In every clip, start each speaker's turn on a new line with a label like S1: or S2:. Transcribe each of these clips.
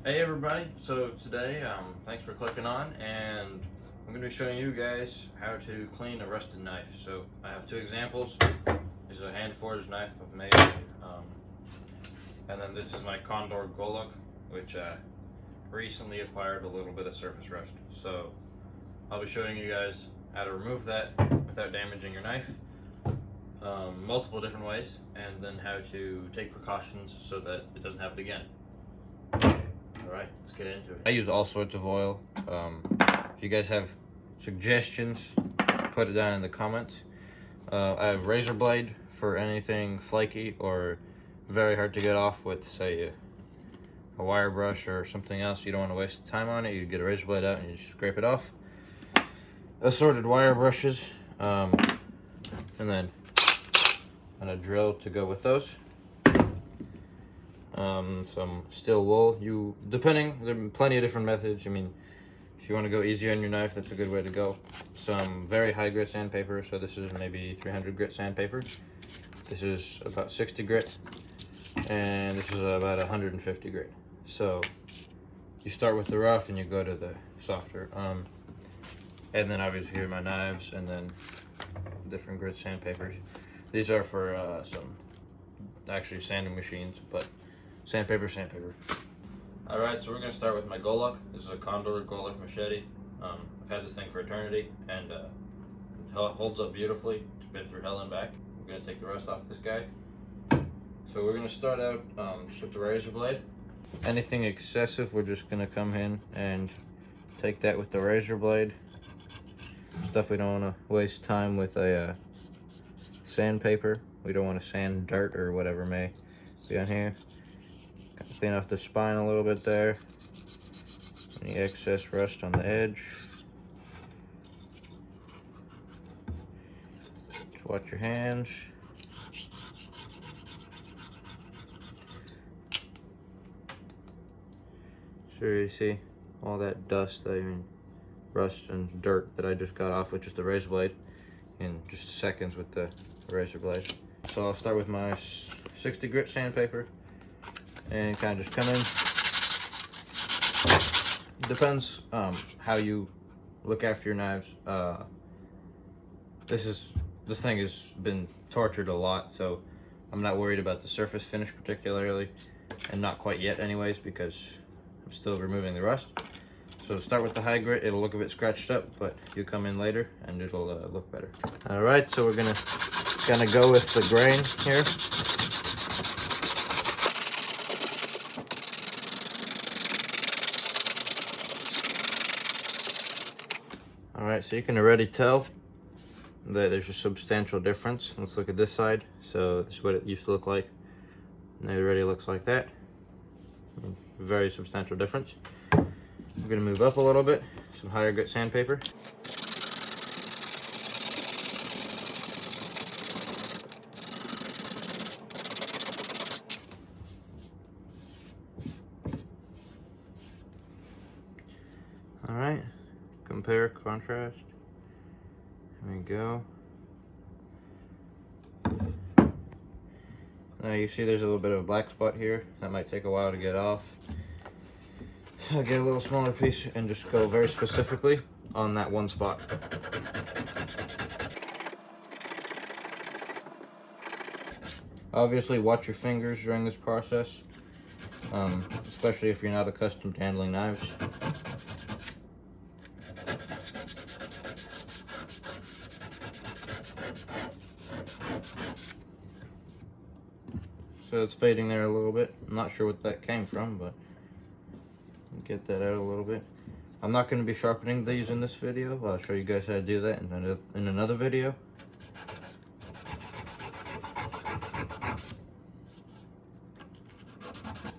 S1: Hey everybody, so today, thanks for clicking on, and I'm going to be showing you guys how to clean a rusted knife. So I have two examples. This is a hand-forged knife I've made, and then this is my Condor Golok, which I recently acquired a little bit of surface rust. So I'll be showing you guys how to remove that without damaging your knife, multiple different ways, and then how to take precautions so that it doesn't happen again. Alright, let's get into it. I use all sorts of oil. If you guys have suggestions, put it down in the comments. I have razor blade for anything flaky or very hard to get off with, say, a wire brush or something else. You don't want to waste time on it. You get a razor blade out and you just scrape it off. Assorted wire brushes, and then a drill to go with those. Some steel wool. There are plenty of different methods. I mean, if you want to go easy on your knife, that's a good way to go. Some very high grit sandpaper. So this is maybe 300 grit sandpaper. This is about 60 grit, and this is about 150 grit. So you start with the rough and you go to the softer. And then obviously here are my knives, and then different grit sandpapers. These are for some actually sanding machines, but sandpaper. Alright, so we're going to start with my Golok. This is a Condor Golok machete. I've had this thing for eternity, and it holds up beautifully. It's been through hell and back. We're going to take the rust off this guy. So we're going to start out just with the razor blade. Anything excessive, we're just going to come in and take that with the razor blade. Stuff we don't want to waste time with a sandpaper. We don't want to sand dirt or whatever may be on here. Clean off the spine a little bit there. Any excess rust on the edge. Just watch your hands. So you see all that dust, rust and dirt that I just got off with just the razor blade in just seconds with the razor blade. So I'll start with my 60 grit sandpaper and kind of just come in. Depends how you look after your knives. This thing has been tortured a lot, so I'm not worried about the surface finish particularly, and not quite yet anyways, because I'm still removing the rust. So start with the high grit. It'll look a bit scratched up, but you come in later and it'll look better. All right, so we're gonna go with the grain here. All right, so you can already tell that there's a substantial difference. Let's look at this side. So this is what it used to look like. Now it already looks like that. Very substantial difference. I'm gonna move up a little bit. Some higher grit sandpaper. All right, compare, contrast. There we go. Now you see there's a little bit of a black spot here. That might take a while to get off. I'll get a little smaller piece and just go very specifically on that one spot. Obviously watch your fingers during this process, especially if you're not accustomed to handling knives. So it's fading there a little bit. I'm not sure what that came from, but get that out a little bit. I'm not going to be sharpening these in this video. I'll show you guys how to do that in another video.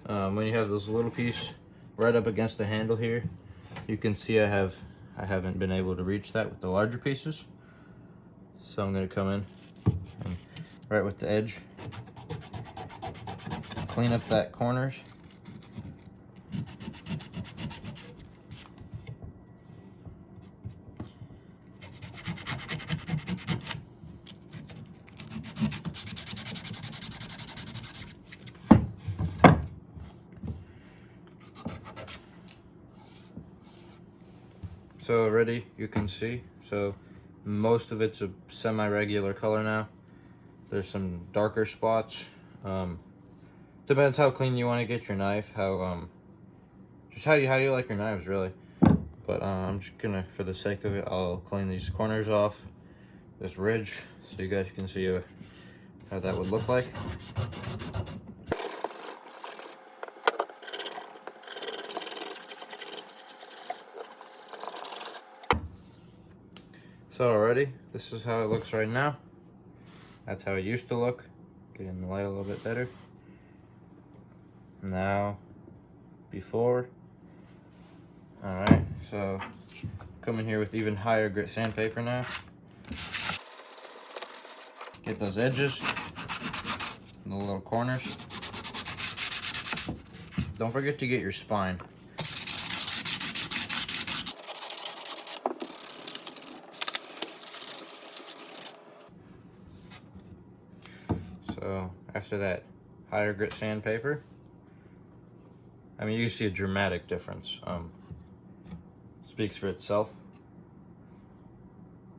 S1: When you have this little piece right up against the handle here, you can see I haven't been able to reach that with the larger pieces. So I'm going to come in and right with the edge, clean up that corners. So already you can see, so most of it's a semi-regular color now. There's some darker spots. Depends how clean you want to get your knife, just how you like your knives, really. But I'm just gonna, for the sake of it, I'll clean these corners off, this ridge, so you guys can see how that would look like. So already, this is how it looks right now. That's how it used to look. Getting the light a little bit better. Now, before. Alright, so coming here with even higher grit sandpaper now. Get those edges, the little corners. Don't forget to get your spine. So after that higher grit sandpaper, I mean, you see a dramatic difference. Speaks for itself.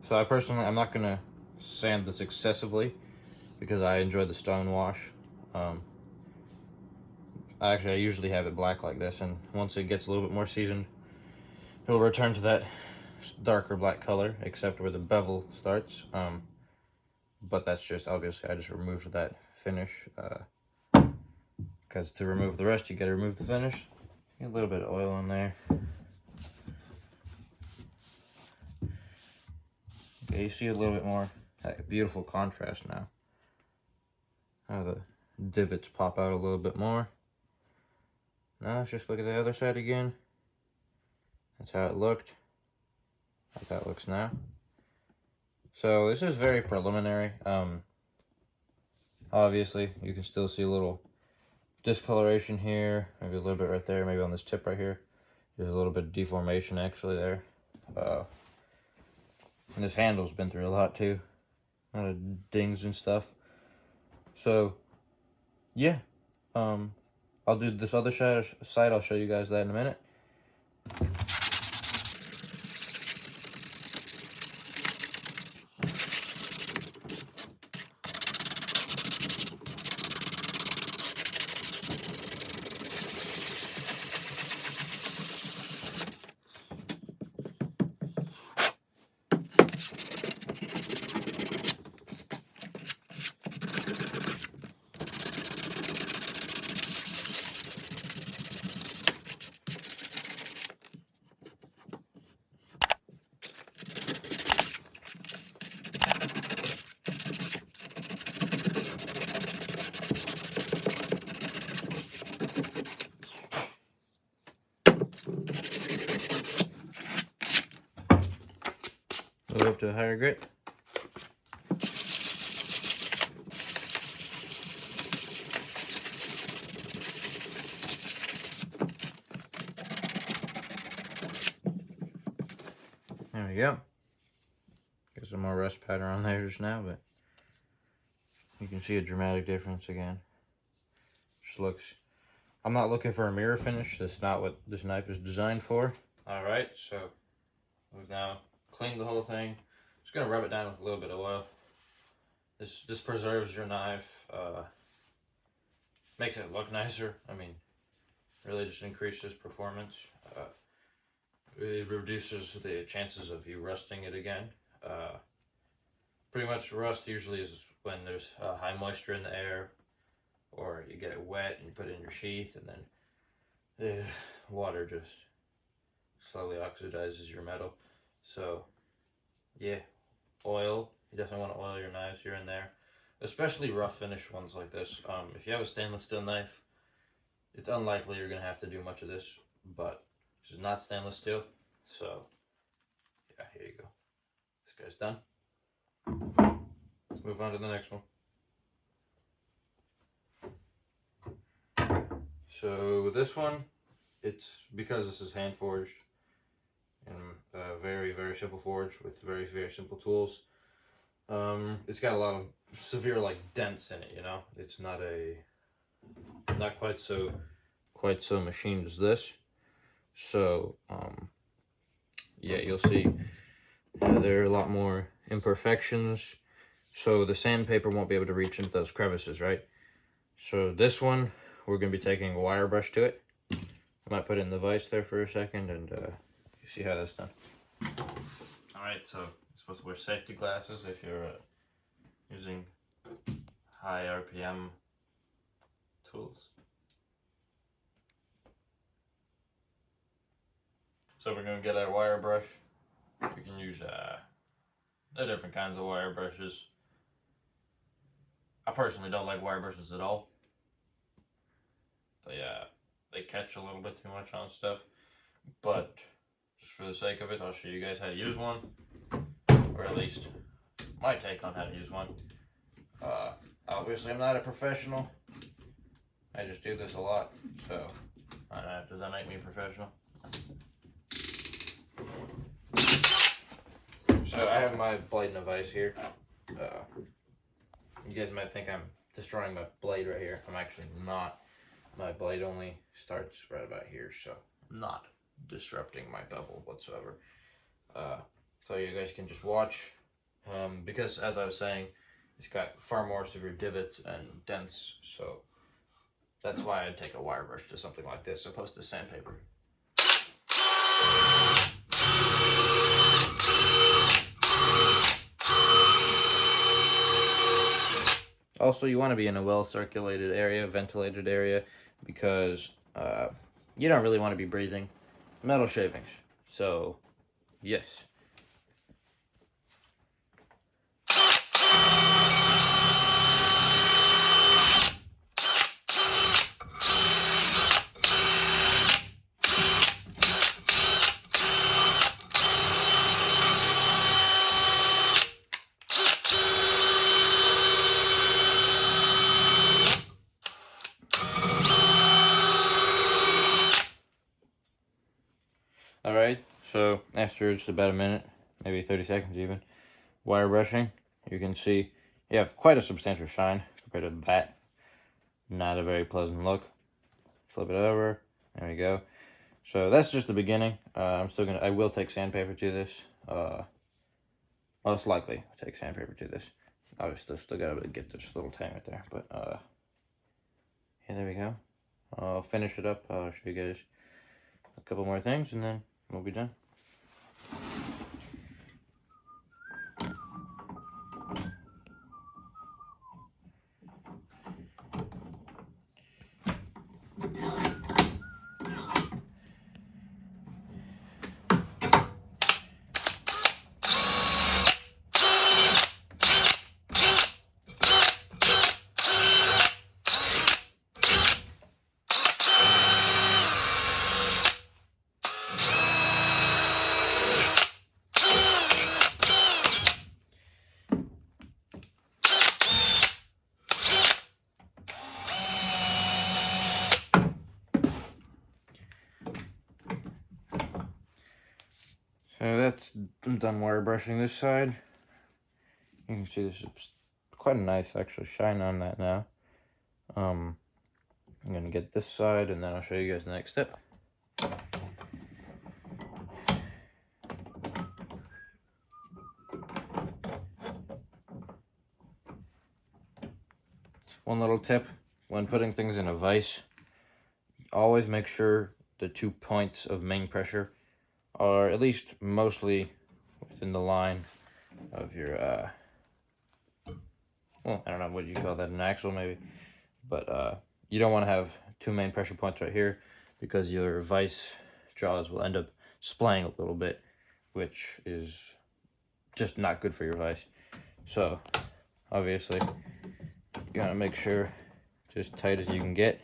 S1: So I'm not gonna sand this excessively because I enjoy the stone wash. Actually, I usually have it black like this, and once it gets a little bit more seasoned, it will return to that darker black color, except where the bevel starts. But that's just, obviously, I just removed that finish. Because to remove the rest, you gotta remove the finish. Get a little bit of oil in there. Okay, you see a little bit more that beautiful contrast now. How the divots pop out a little bit more. Now let's just look at the other side again. That's how it looked. That's how it looks now. So this is very preliminary. Obviously, you can still see a little discoloration here, maybe a little bit right there, maybe on this tip right here. There's a little bit of deformation actually there. And this handle's been through a lot too. A lot of dings and stuff. So, yeah. I'll do this other side, I'll show you guys that in a minute. Move up to a higher grit. There we go. Get some more rust pattern on there just now, but you can see a dramatic difference again. Just looks, I'm not looking for a mirror finish. That's not what this knife is designed for. All right, so we've now cleaned the whole thing. Just gonna rub it down with a little bit of oil. This preserves your knife, makes it look nicer. I mean, really just increases performance. It reduces the chances of you rusting it again. Pretty much rust usually is when there's high moisture in the air, or you get it wet and you put it in your sheath, and then water just slowly oxidizes your metal. So yeah, oil. You definitely want to oil your knives here and there, especially rough finish ones like this. If you have a stainless steel knife, it's unlikely you're gonna have to do much of this, but this is not stainless steel, so yeah, here you go. This guy's done. Let's move on to the next one. So with this one, it's because this is hand forged and a very, very simple forge with very, very simple tools. It's got a lot of severe like dents in it, you know. It's not quite so machined as this. So yeah, you'll see there are a lot more imperfections. So the sandpaper won't be able to reach into those crevices, right? So this one, we're going to be taking a wire brush to it. I might put it in the vise there for a second and you see how that's done. Alright, so you're supposed to wear safety glasses if you're using high RPM tools. So we're going to get our wire brush. You can use the different kinds of wire brushes. I personally don't like wire brushes at all. They catch a little bit too much on stuff. But just for the sake of it, I'll show you guys how to use one. Or at least my take on how to use one. Obviously I'm not a professional. I just do this a lot. So, does that make me professional? So I have my blade in a vise here. You guys might think I'm destroying my blade right here. I'm actually not. My blade only starts right about here, so I'm not disrupting my bevel whatsoever. So you guys can just watch, because as I was saying, it's got far more severe divots and dents, so that's why I'd take a wire brush to something like this opposed to sandpaper. Also, you want to be in a well-circulated area, ventilated area, because you don't really want to be breathing metal shavings. So, yes. Alright, so after just about a minute, maybe 30 seconds even, wire brushing, you can see you have quite a substantial shine compared to that. Not a very pleasant look. Flip it over, there we go. So that's just the beginning. I will take sandpaper to this. Most likely take sandpaper to this. Obviously still gotta get this little tang right there, but yeah, there we go. I'll finish it up. I'll show you guys a couple more things and then we'll be done. So I'm done wire brushing this side. You can see there's quite a nice actually shine on that now. I'm gonna get this side and then I'll show you guys the next step. One little tip when putting things in a vise, always make sure the 2 points of main pressure are at least mostly within the line of your well, I don't know, what you call that, an axle maybe, but you don't want to have 2 main pressure points right here because your vise jaws will end up splaying a little bit, which is just not good for your vise. So obviously you gotta make sure just tight as you can get.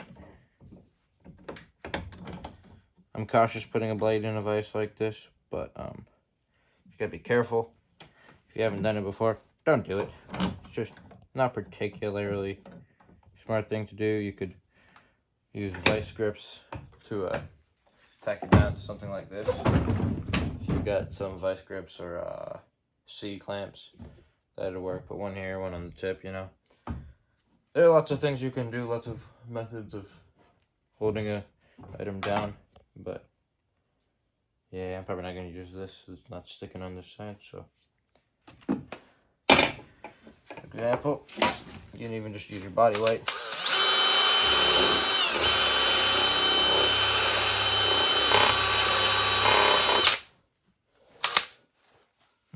S1: I'm cautious putting a blade in a vise like this, but you gotta be careful. If you haven't done it before, don't do it. It's just not particularly smart thing to do. You could use vice grips to tack it down to something like this. If you've got some vice grips or C clamps, that'll work. Put one here, one on the tip, you know. There are lots of things you can do, lots of methods of holding a item down, but Yeah, I'm probably not going to use this. It's not sticking on this side, so. Example, you can even just use your body weight.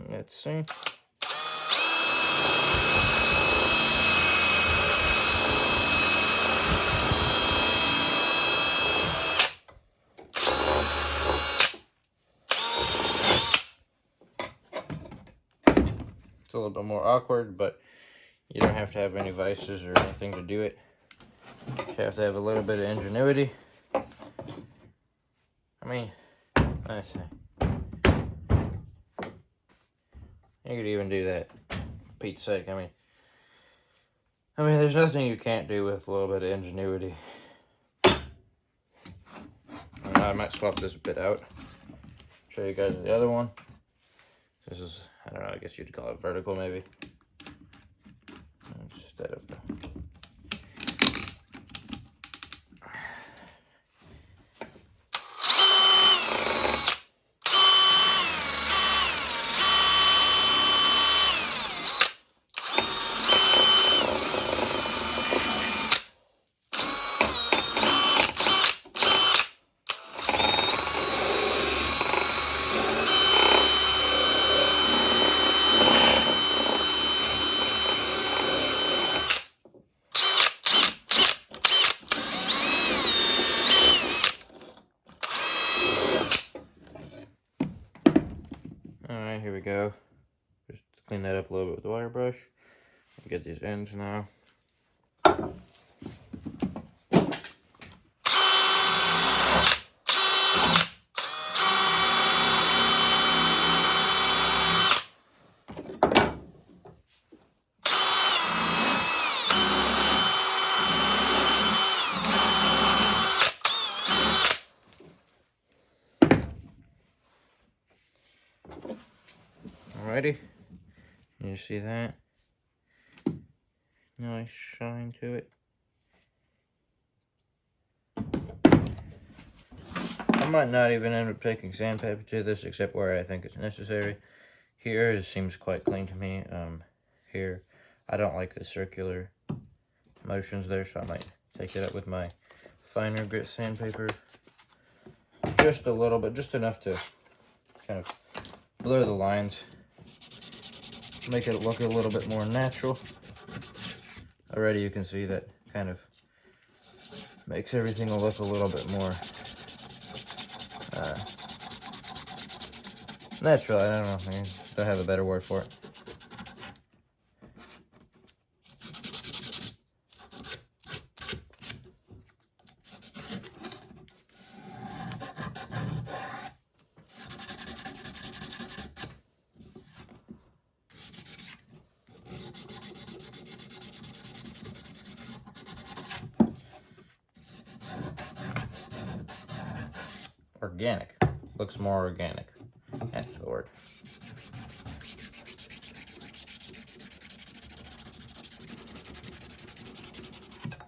S1: Let's see. It's a little bit more awkward, but you don't have to have any vices or anything to do it. You have to have a little bit of ingenuity. I mean, let's see. You could even do that, for Pete's sake. I mean, there's nothing you can't do with a little bit of ingenuity. I might swap this bit out. Show you guys the other one. This is, I don't know, I guess you'd call it vertical maybe. Instead of the... Alright, here we go. Just clean that up a little bit with the wire brush. Get these ends now. Alrighty, you see that? Nice shine to it. I might not even end up taking sandpaper to this, except where I think it's necessary. Here, it seems quite clean to me. Here, I don't like the circular motions there, so I might take it up with my finer grit sandpaper. Just a little bit, just enough to kind of blur the lines. Make it look a little bit more natural. Already you can see that kind of makes everything look a little bit more natural. I don't know, I don't have a better word for it. Organic. Looks more organic. That's the word.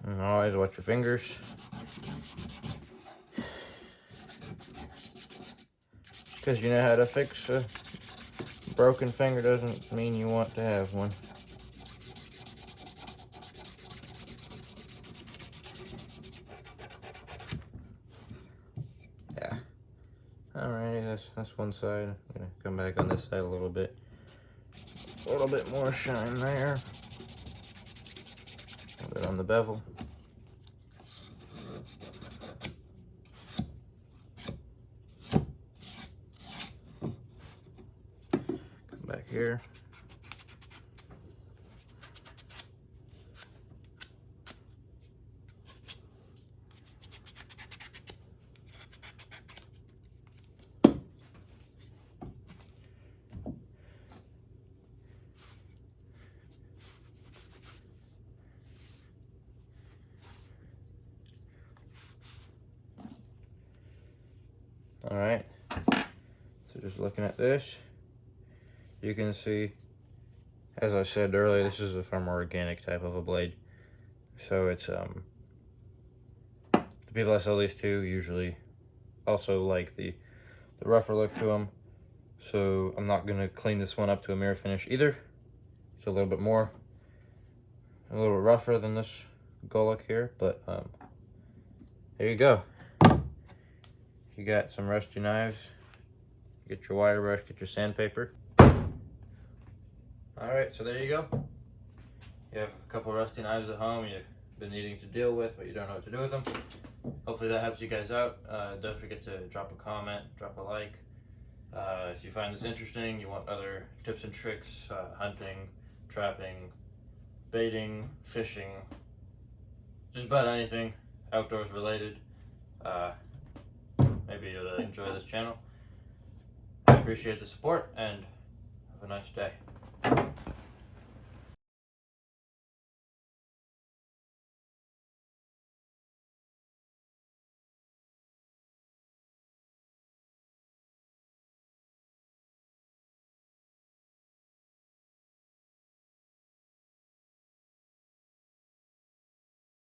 S1: And always watch your fingers. Because you know how to fix a broken finger doesn't mean you want to have one. Yeah. Alrighty, that's one side. I'm gonna come back on this side a little bit. A little bit more shine there. A little bit on the bevel. Come back here. Alright, so just looking at this, you can see, as I said earlier, this is a far more organic type of a blade. So it's, the people I sell these to usually also like the the rougher look to them. So I'm not gonna clean this one up to a mirror finish either. It's a little bit rougher than this Golok here, but there you go. You got some rusty knives. Get your wire brush, get your sandpaper. Alright, so there you go. You have a couple rusty knives at home you've been needing to deal with, but you don't know what to do with them. Hopefully that helps you guys out. Don't forget to drop a comment, drop a like. If you find this interesting, you want other tips and tricks, hunting, trapping, baiting, fishing, just about anything outdoors related, maybe you'll enjoy this channel. I appreciate the support and have a nice day.